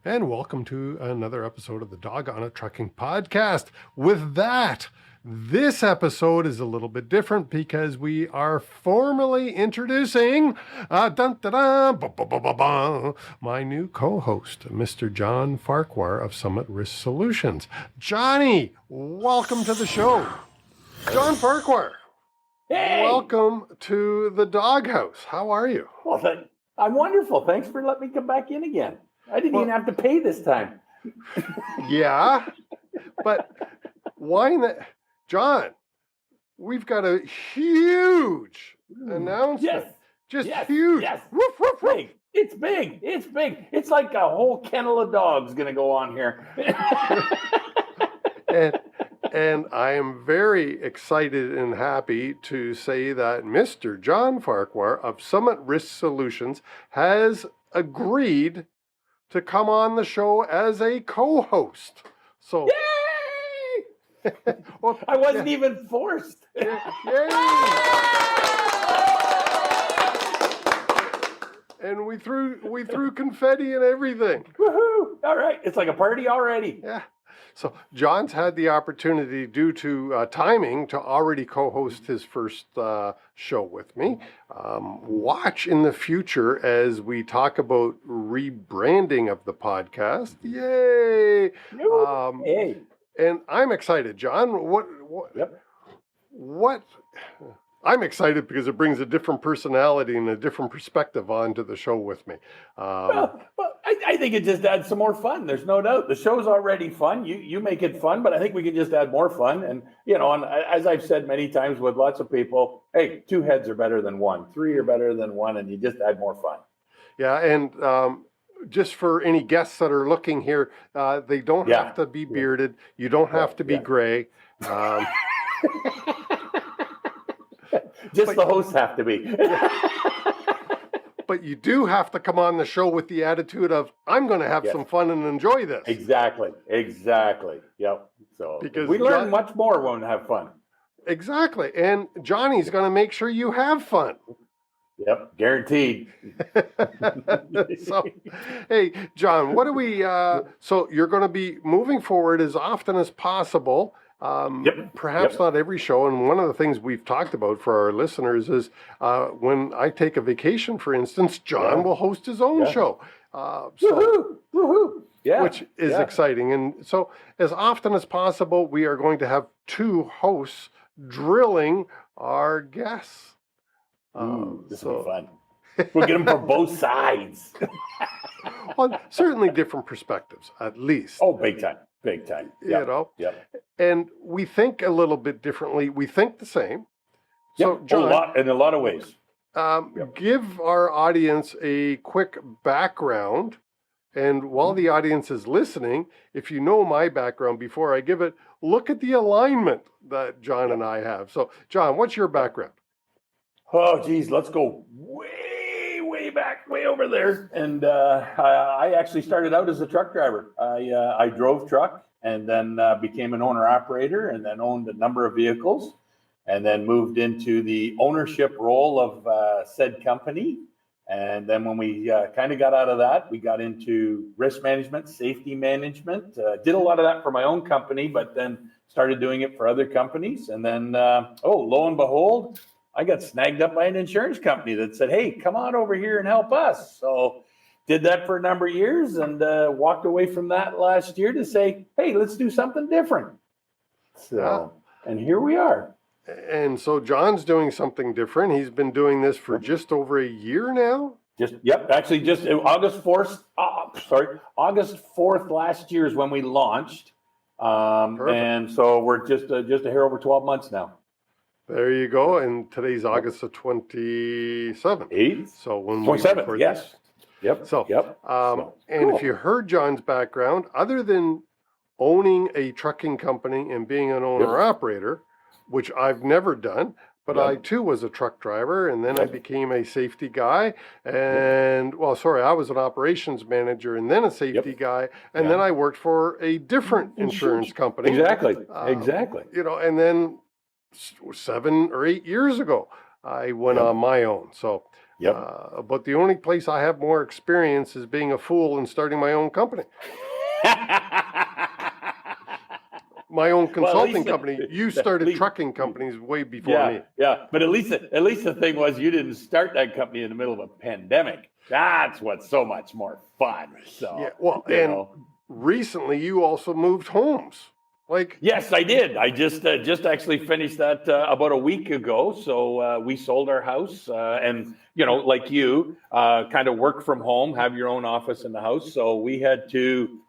and welcome to another episode of the Dawg On-It Trucking Pawedcast. With that, this episode is a little bit different because we are formally introducing my new co-host, Mr. John Farquhar of Summit Risk Solutions. Johnny, welcome to the show. John Farquhar, hey! Welcome to the Doghouse. How are you? Well, I'm wonderful. Thanks for letting me come back in again. I didn't even have to pay this time. Yeah, but why not? John, we've got a huge announcement. Yes. Huge. Yes. Woof, woof, woof. Big. It's big. It's big. It's like a whole kennel of dogs going to go on here. And I am very excited and happy to say that Mr. John Farquhar of Summit Risk Solutions has agreed to come on the show as a co-host. So, Yay! Well, I wasn't even forced. Yay! And we threw confetti and everything. Woohoo! All right, it's like a party already. Yeah. So John's had the opportunity, due to timing, to already co-host his first show with me. Watch in the future as we talk about rebranding of the podcast. Yay! Hey. And I'm excited, John. What? I'm excited because it brings a different personality and a different perspective onto the show with me. Well, I think it just adds some more fun. There's no doubt. The show's already fun. You make it fun, but I think we can just add more fun. And, and as I've said many times with lots of people, hey, 2 heads are better than 1. 3 are better than 1, and you just add more fun. Yeah, and just for any guests that are looking here, they don't have to be bearded. You don't have to be gray. Just the hosts have to be. But you do have to come on the show with the attitude of, I'm going to have some fun and enjoy this. Exactly. Yep. So because we learn much more when we have fun. Exactly. And Johnny's going to make sure you have fun. Yep. Guaranteed. So, hey, John, what do we, so you're going to be moving forward as often as possible. Perhaps not every show. And one of the things we've talked about for our listeners is when I take a vacation, for instance, John will host his own show. Woohoo! Yeah. Which is exciting. And so as often as possible, we are going to have 2 hosts drilling our guests. This will be fun. We'll get them from both sides. Well, certainly different perspectives, at least. Oh, big time. Big time. You know? And we think a little bit differently. We think the same. So, John, in a lot of ways. Give our audience a quick background. And while the audience is listening, if you know my background before I give it, look at the alignment that John and I have. So, John, what's your background? Oh, geez, let's go way back, way over there. And I actually started out as a truck driver. I drove truck and then became an owner-operator and then owned a number of vehicles and then moved into the ownership role of said company. And then when we kind of got out of that, we got into risk management, safety management, did a lot of that for my own company, but then started doing it for other companies. And then, lo and behold, I got snagged up by an insurance company that said, hey, come on over here and help us. So did that for a number of years and walked away from that last year to say, hey, let's do something different. So, and here we are. And so John's doing something different. He's been doing this for just over a year now. Actually just August 4th, August 4th last year is when we launched. And so we're just a hair over 12 months now. There you go. And today's August the 27th. 8th? So when 27th, yes. And if you heard John's background, other than owning a trucking company and being an owner-operator, which I've never done, but I too was a truck driver, and then I became a safety guy, and I was an operations manager and then a safety guy, and then I worked for a different insurance company. Exactly. And then 7 or 8 years ago, I went on my own. So Yep. But the only place I have more experience is being a fool and starting my own company. My own consulting company. You started trucking companies way before me. Yeah. But at least the thing was you didn't start that company in the middle of a pandemic. That's what's so much more fun. So yeah, well, and recently you also moved homes. Yes, I did. I just actually finished that about a week ago. So we sold our house, and like you, kind of work from home, have your own office in the house. So we had to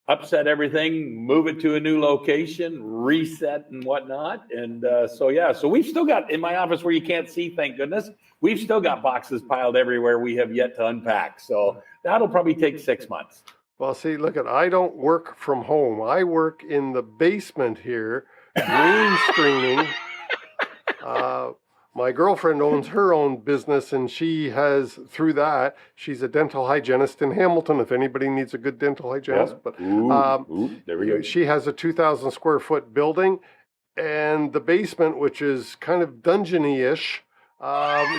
upset everything, move it to a new location, reset and whatnot. And so we've still got in my office where you can't see, thank goodness, we've still got boxes piled everywhere we have yet to unpack. So that'll probably take 6 months. Well, see, look I don't work from home. I work in the basement here, green screening. My girlfriend owns her own business, and she's a dental hygienist in Hamilton, if anybody needs a good dental hygienist. Yeah. But there we go. She has a 2,000 square foot building, and the basement, which is kind of dungeony-ish,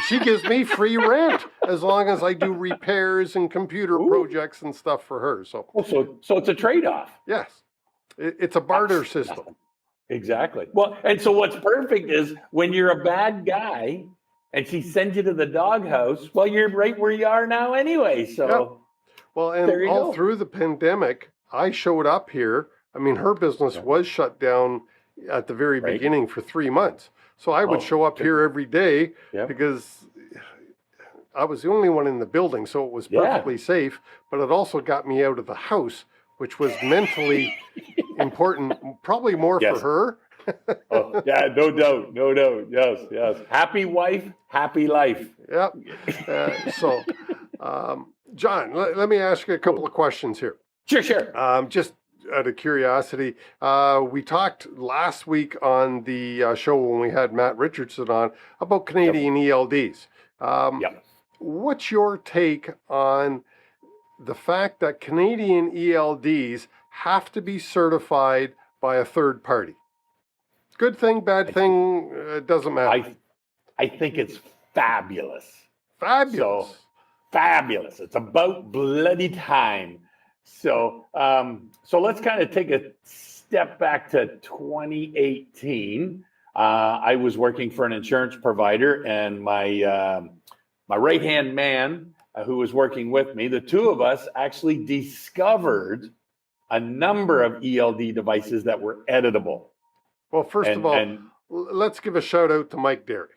she gives me free rent as long as I do repairs and computer projects and stuff for her. So it's a trade-off. Yes, it's a barter system. Exactly. Well, and so what's perfect is when you're a bad guy and she sends you to the doghouse, well, you're right where you are now anyway. So, yep. Well, and all through the pandemic, I showed up here. I mean, her business was shut down at the very beginning for 3 months. So I would show up here every day because I was the only one in the building. So it was perfectly safe, but it also got me out of the house, which was mentally important, probably more for her. No doubt. Yes. Happy wife, happy life. Yep. John, let me ask you a couple of questions here. Sure. Just out of curiosity, we talked last week on the show when we had Matt Richardson on about Canadian ELDs. What's your take on the fact that Canadian ELDs have to be certified by a third party? Good thing, bad thing, it doesn't matter. I think it's fabulous. Fabulous. So, fabulous. It's about bloody time. So let's kind of take a step back to 2018. I was working for an insurance provider, and my right-hand man who was working with me, the two of us actually discovered a number of ELD devices that were editable. Well, first of all, let's give a shout out to Mike Derry.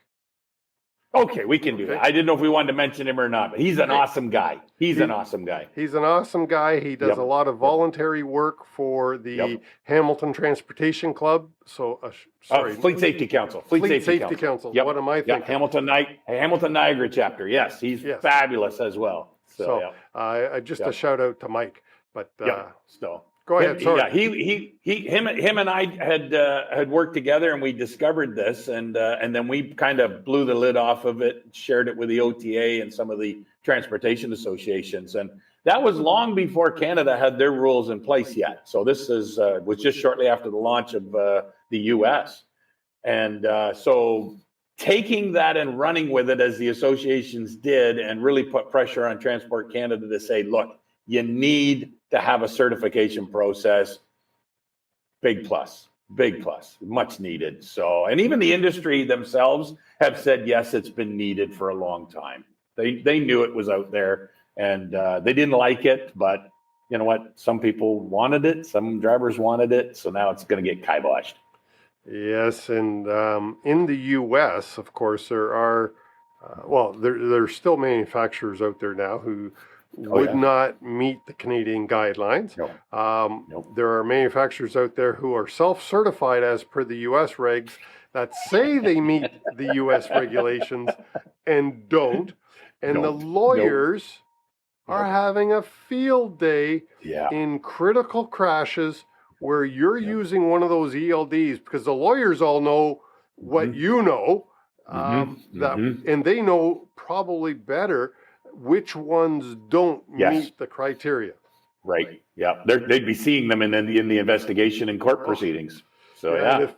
Okay, we can do that. I didn't know if we wanted to mention him or not, but he's an awesome guy. He's an awesome guy. He does a lot of voluntary work for the Hamilton Transportation Club. So, Fleet Safety Council. Fleet Safety Council. Yep. What am I thinking? Hamilton Niagara chapter. Yes, he's fabulous as well. So, just a shout out to Mike. But go ahead. Him and I had worked together, and we discovered this, and then we kind of blew the lid off of it, shared it with the OTA and some of the transportation associations, and that was long before Canada had their rules in place yet. So this was just shortly after the launch of the U.S. And so taking that and running with it as the associations did, and really put pressure on Transport Canada to say, look, you need to have a certification process. Big plus, much needed. So, and even the industry themselves have said, yes, it's been needed for a long time. They knew it was out there, and they didn't like it, but you know what? Some people wanted it, some drivers wanted it, so now it's going to get kiboshed. Yes, and in the U.S., of course, there are, there's still manufacturers out there now who would not meet the Canadian guidelines. There are manufacturers out there who are self-certified as per the U.S. regs that say they meet the U.S. regulations and don't. And the lawyers are having a field day in critical crashes where you're using one of those ELDs, because the lawyers all know what you know, and they know probably better which ones don't meet the criteria. Right. Yeah. They'd be seeing them in the investigation and court proceedings. So,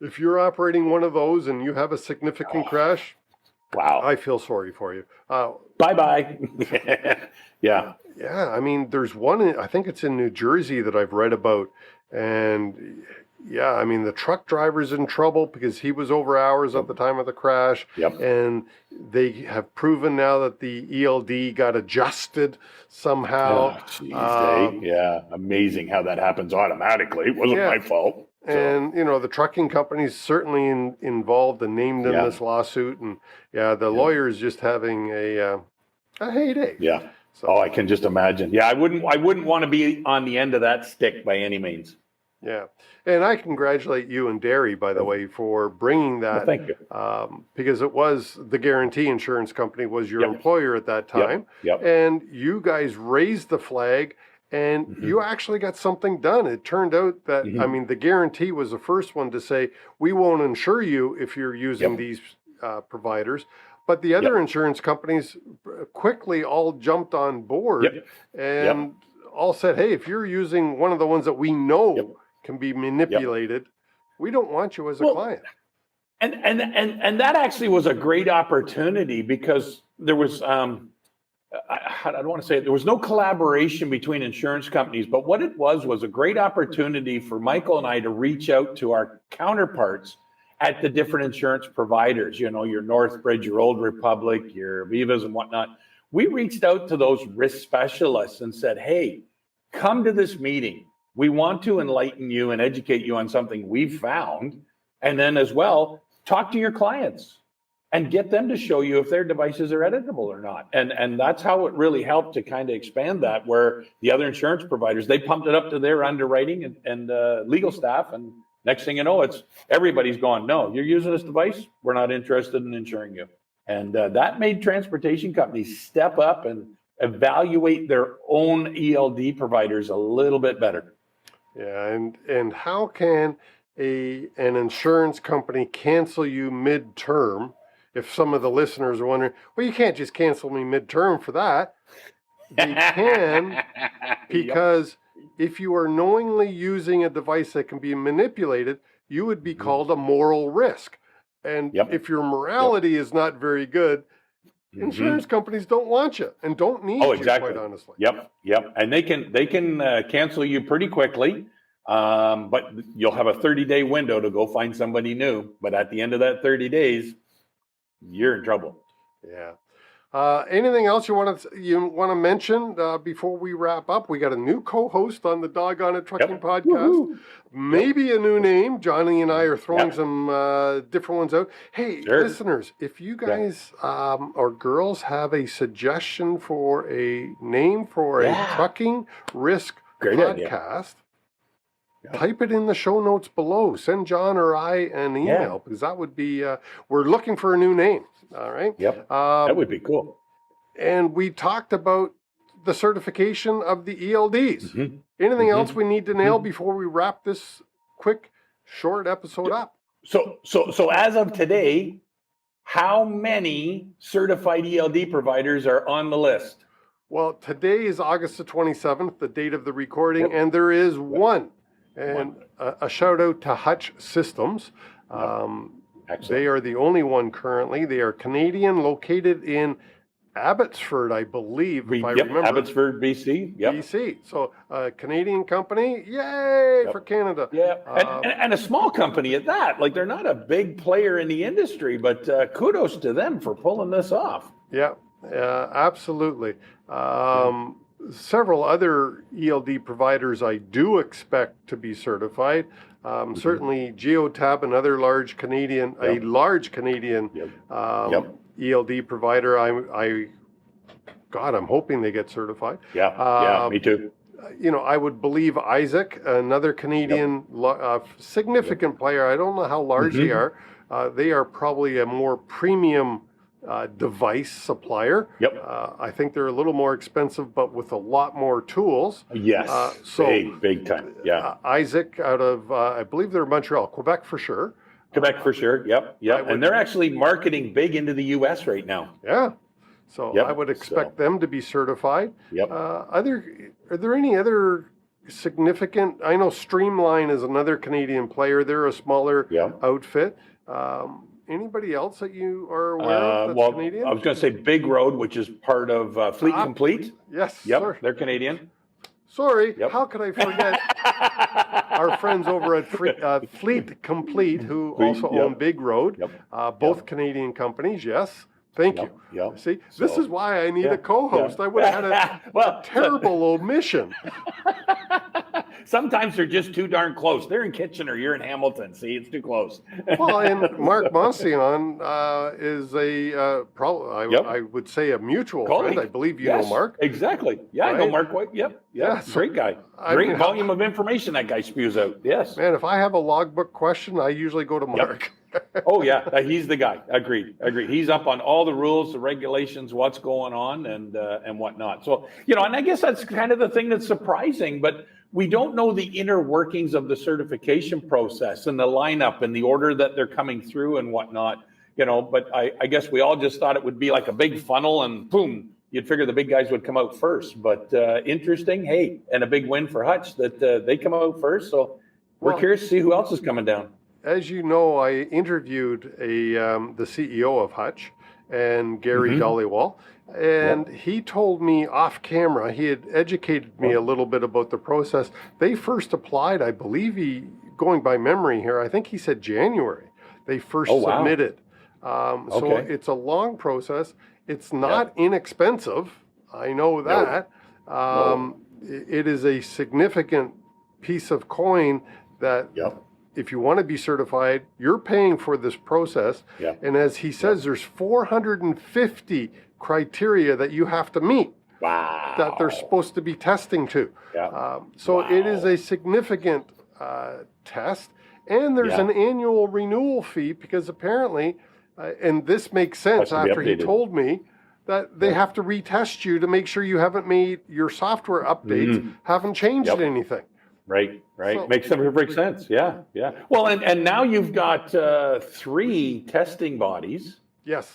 if you're operating one of those and you have a significant crash, Wow. I feel sorry for you. Bye-bye. Yeah. Yeah, I mean, there's one, I think it's in New Jersey that I've read about. And yeah, I mean, the truck driver's in trouble because he was over hours at the time of the crash. Yep. And they have proven now that the ELD got adjusted somehow. Oh, geez, yeah. Amazing how that happens automatically. It wasn't my fault. So. And, you know, the trucking company's certainly involved and named in this lawsuit. And yeah, the lawyer is just having a heyday. Yeah. So, I can just imagine. Yeah, I wouldn't want to be on the end of that stick by any means. Yeah. And I congratulate you and Derry, by the way, for bringing that. Well, thank you. Because it was the Guarantee Insurance Company was your employer at that time. Yep. And you guys raised the flag and you actually got something done. It turned out that, I mean, the Guarantee was the first one to say, we won't insure you if you're using these providers. But the other insurance companies quickly all jumped on board and all said, hey, if you're using one of the ones that we know can be manipulated, we don't want you as a client. And that actually was a great opportunity because there was, I don't want to say it, there was no collaboration between insurance companies, but what it was a great opportunity for Michael and I to reach out to our counterparts at the different insurance providers, you know, your Northbridge, your Old Republic, your Vivas and whatnot. We reached out to those risk specialists and said, hey, come to this meeting. We want to enlighten you and educate you on something we've found. And then as well, talk to your clients and get them to show you if their devices are editable or not. And that's how it really helped to kind of expand that, where the other insurance providers, they pumped it up to their underwriting and legal staff. And next thing you know, it's everybody's going, no, you're using this device, we're not interested in insuring you. And that made transportation companies step up and evaluate their own ELD providers a little bit better. Yeah, and how can an insurance company cancel you midterm? If some of the listeners are wondering, well, you can't just cancel me midterm for that. They can, because if you are knowingly using a device that can be manipulated, you would be called a moral risk. And if your morality is not very good, insurance companies don't want you and don't need you, quite honestly. Yep. And they can cancel you pretty quickly, but you'll have a 30-day window to go find somebody new. But at the end of that 30 days, you're in trouble. Yeah. Anything else you want to mention before we wrap up? We got a new co-host on the Dawg On-It Trucking Podcast. Woo-hoo. Maybe a new name. Johnny and I are throwing some different ones out. Hey, listeners, if you guys or girls have a suggestion for a name for a trucking risk podcast, type it in the show notes below. Send John or I an email because that would be, we're looking for a new name. All right. Yep. That would be cool. And we talked about the certification of the ELDs. Anything else we need to nail before we wrap this quick, short episode up? So as of today, how many certified ELD providers are on the list? Well, today is August the 27th, the date of the recording, and there is one. And a shout out to Hutch Systems. They are the only one currently. They are Canadian, located in Abbotsford, I believe, if I remember. Abbotsford, BC. BC. So Canadian company, yay for Canada. Yeah, and a small company at that. Like, they're not a big player in the industry, but kudos to them for pulling this off. Yeah, absolutely. Several other ELD providers I do expect to be certified. Certainly Geotab, another large Canadian, ELD provider. I'm hoping they get certified. Yeah, me too. You know, I would believe Isaac, another Canadian significant player. I don't know how large they are. They are probably a more premium device supplier. I think they're a little more expensive, but with a lot more tools. Yes, big time. Yeah. Isaac out of, I believe they're Montreal, Quebec for sure. Quebec for sure. Yep. And they're actually marketing big into the U.S. right now. Yeah. So I would expect them to be certified. Are there any other significant? I know Streamline is another Canadian player. They're a smaller outfit. anybody else that you are aware of that's Well, Canadian? I was going to say Big Road, which is part of Fleet Complete. Yes, Yep, sir. they're Canadian. Sorry, Yep. how could I forget our friends over at Fleet Complete, who also own Big Road, both Canadian companies, yes. Thank you. Yep. See, this is why I need a co-host. I would have had a terrible omission. Sometimes they're just too darn close. They're in Kitchener, you're in Hamilton. See, it's too close. Well, and Mark Monsignor is I would say a mutual friend. I believe you know Mark. Exactly. Yeah, right? I know Mark White. Yep. So, great guy. Great volume of information that guy spews out. Yes. Man, if I have a logbook question, I usually go to Mark. Oh yeah, he's the guy. Agreed. He's up on all the rules, the regulations, what's going on, and whatnot. So and I guess that's kind of the thing that's surprising, but we don't know the inner workings of the certification process and the lineup and the order that they're coming through and whatnot. But I guess we all just thought it would be like a big funnel and boom, you'd figure the big guys would come out first. But interesting, hey, and a big win for Hutch that they come out first. So we're curious to see who else is coming down. As you know, I interviewed the CEO of Hutch, and Gary Dollywall, and he told me off camera, he had educated me a little bit about the process. They first applied, I believe going by memory here, I think he said January, they first submitted. So it's a long process. It's not inexpensive. I know that. It is a significant piece of coin that if you want to be certified, you're paying for this process. And as he says, there's 450 criteria that you have to meet that they're supposed to be testing to. So it is a significant test. And there's an annual renewal fee because apparently, and this makes sense after he told me, that they have to retest you to make sure you haven't made your software updates, haven't changed anything. Right. So, makes perfect sense. Yeah. Well, and now you've got 3 testing bodies. Yes.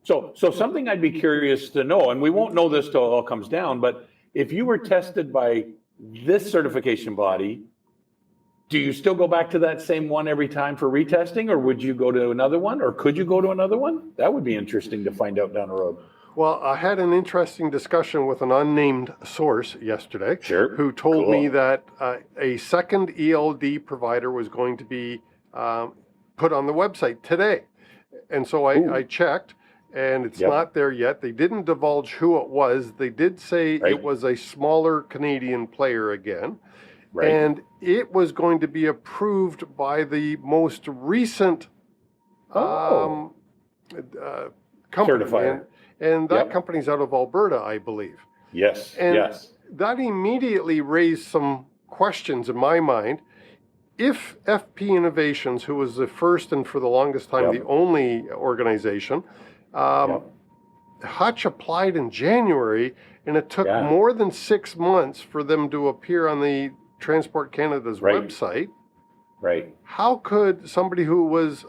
So something I'd be curious to know, and we won't know this till it all comes down, but if you were tested by this certification body, do you still go back to that same one every time for retesting, or would you go to another one, or could you go to another one? That would be interesting to find out down the road. Well, I had an interesting discussion with an unnamed source yesterday who told me that a second ELD provider was going to be put on the website today. And so I checked, and it's not there yet. They didn't divulge who it was. They did say it was a smaller Canadian player again. And it was going to be approved by the most recent company. Certifier. And that company's out of Alberta, I believe. Yes. That immediately raised some questions in my mind. If FP Innovations, who was the first and for the longest time the only organization, Hutch applied in January, and it took more than 6 months for them to appear on the Transport Canada's website. How could somebody who was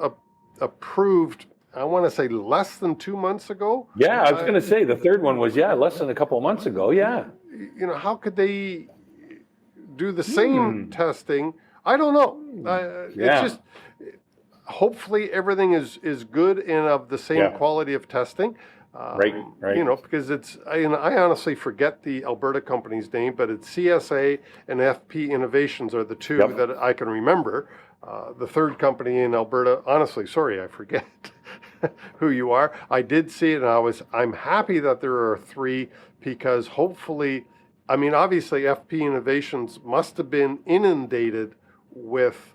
approved, I want to say less than 2 months ago? Yeah, I was going to say the third one was, less than a couple of months ago. How could they do the same testing? I don't know. It's just, hopefully everything is good and of the same quality of testing. Because I honestly forget the Alberta company's name, but it's CSA and FP Innovations are the two that I can remember. The third company in Alberta, honestly, sorry, I forget who you are. I did see it, and I'm happy that there are 3 because hopefully, obviously FP Innovations must have been inundated with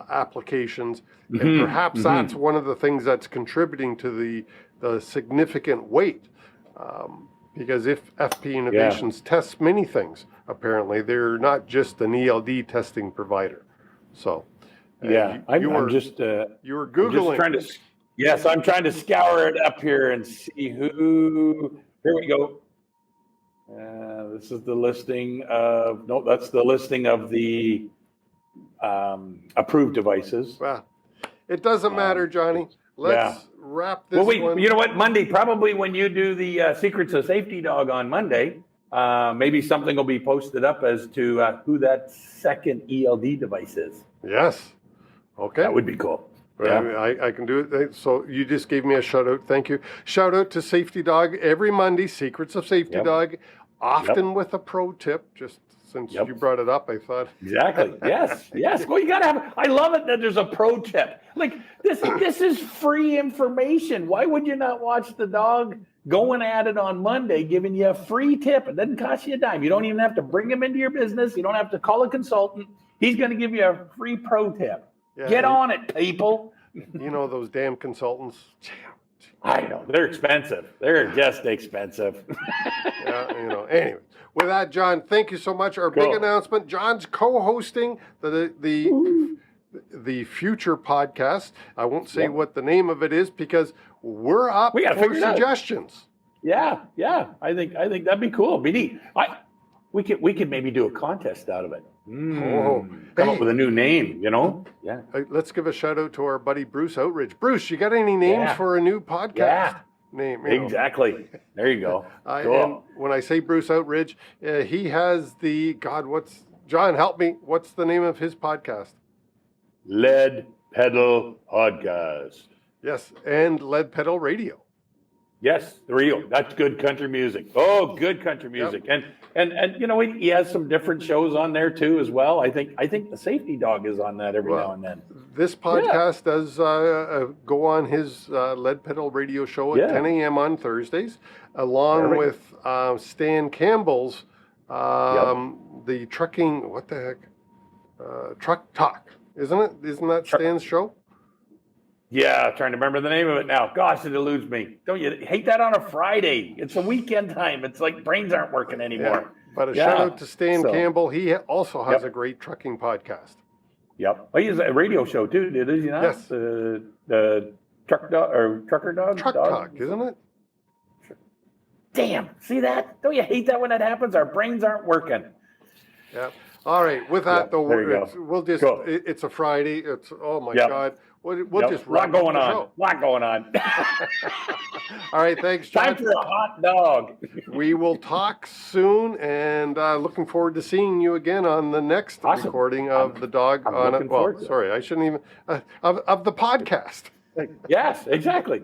applications, and perhaps that's one of the things that's contributing to the significant wait. Because if FP Innovations tests many things, apparently they're not just an ELD testing provider. So you were Googling. I'm trying to scour it up here and see who. Here we go. This is the listing of. No, that's the listing of the approved devices. Well, it doesn't matter, Johnny. Let's wrap this. Well, one. You know what? Monday, probably when you do the Secrets of Safety Dog on Monday, maybe something will be posted up as to who that second ELD device is. Yes. Okay. That would be cool. Yeah. I can do it. So you just gave me a shout out. Thank you. Shout out to Safety Dog every Monday, Secrets of Safety Dog, often with a pro tip. Just since you brought it up, I thought. Exactly. Yes. Yes. Well, you got to have, I love it that there's a pro tip. Like this is free information. Why would you not watch the dog going at it on Monday, giving you a free tip? It doesn't cost you a dime. You don't even have to bring him into your business. You don't have to call a consultant. He's going to give you a free pro tip. Yeah, get on it, people. You know, those damn consultants. I know. They're expensive. They're just expensive. Anyway. With that, John, thank you so much. Our big announcement, John's co-hosting the future podcast. I won't say what the name of it is because we're up for suggestions. Yeah. I think that'd be cool. Be neat. We could maybe do a contest out of it. Come up with a new name, Yeah. Let's give a shout out to our buddy Bruce Outridge. Bruce, you got any names for a new podcast name? Exactly. There you go. Cool. And when I say Bruce Outridge, he has John, help me. What's the name of his podcast? Lead Pedal Podcast. Yes, and Lead Pedal Radio. Yes, that's good country music. Oh, good country music. Yep. And he has some different shows on there too as well. I think the Safety Dog is on that every now and then. This podcast does go on his Lead Pedal Radio show at 10 a.m. on Thursdays, along with Stan Campbell's the trucking. What the heck? Truck Talk, isn't it? Isn't that Stan's show? Yeah, trying to remember the name of it now. Gosh, it eludes me. Don't you hate that on a Friday? It's a weekend time. It's like brains aren't working anymore. Yeah. But a shout out to Stan Campbell. He also has a great trucking podcast. Yep. Well, he has a radio show too, does he not? Yes. The Trucker Dog? Truck Talk, isn't it? Damn. See that? Don't you hate that when that happens? Our brains aren't working. Yeah. All right. With that, though, we'll just, it's a Friday. It's, oh my God. We'll just lot going on. All right, thanks, John. Time for a hot dog. We will talk soon, and looking forward to seeing you again on the next recording of the Dawg On-It. Well, sorry, I shouldn't even of the podcast. Yes, exactly.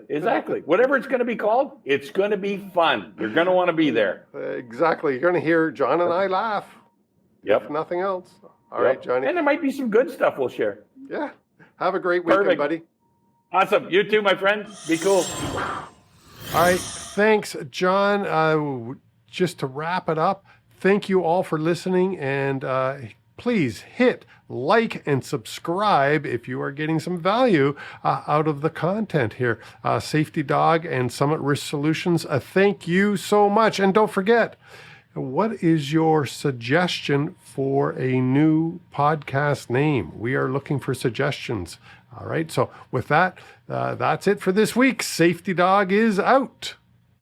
Whatever it's going to be called, it's going to be fun. You're going to want to be there. Exactly. You're going to hear John and I laugh. Yep. If nothing else. All right, Johnny. And there might be some good stuff we'll share. Yeah. Have a great weekend, buddy. Awesome. You too, my friend. Be cool. All right. Thanks, John. Just to wrap it up, thank you all for listening. And please hit like and subscribe if you are getting some value out of the content here. Safety Dog and Summit Risk Solutions, thank you so much. And don't forget, what is your suggestion for a new podcast name? We are looking for suggestions. All right. So with that, that's it for this week. Safety Dog is out.